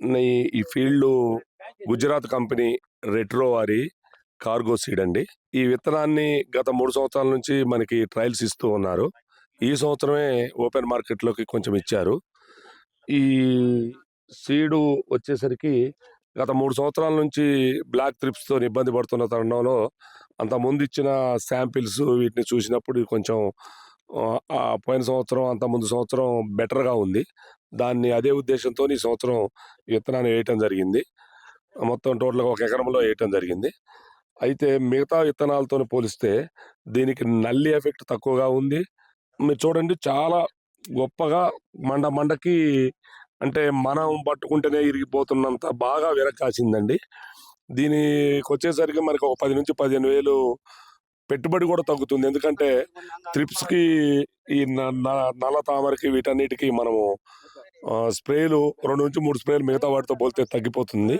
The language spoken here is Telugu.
ఈ ఫీల్డు గుజరాత్ కంపెనీ రెట్రో వారి కార్గో సీడ్ అండి. ఈ విత్తనాన్ని గత 3 సంవత్సరాల నుంచి మనకి ట్రయల్స్ ఇస్తూ ఉన్నారు. ఈ సంవత్సరమే ఓపెన్ మార్కెట్‌లోకి కొంచెం ఇచ్చారు. ఈ సీడు వచ్చేసరికి గత 3 సంవత్సరాల నుంచి బ్లాక్ థ్రిప్స్‌తోని ఇబ్బంది పడుతున్న తరుణంలో అంతకుముందు ఇచ్చిన శాంపిల్స్ వీటిని చూసినప్పుడు కొంచెం పోయిన సంవత్సరం, అంతకుముందు సంవత్సరం బెటర్‌గా ఉంది. దాన్ని అదే ఉద్దేశంతోని ఈ సంవత్సరం విత్తనాన్ని వేయటం జరిగింది. మొత్తం టోటల్‌గా ఒక ఎకరంలో వేయటం జరిగింది. అయితే మిగతా విత్తనాలతోని పోలిస్తే దీనికి నల్లి ఎఫెక్ట్ తక్కువగా ఉంది. మీరు చూడండి చాలా గొప్పగా మండకి అంటే మనం పట్టుకుంటేనే ఇరిగిపోతున్నంత బాగా కాసిందండి. దీనికొచ్చేసరికి మనకు ఒక 10,000-15,000 పెట్టుబడి కూడా తగ్గుతుంది. ఎందుకంటే త్రిప్స్‌కి ఈ న న నల్ల తామరకి వీటన్నిటికి మనము స్ప్రేలు 2-3 స్ప్రేలు మిగతా వాటితో పోలిస్తే తగ్గిపోతుంది.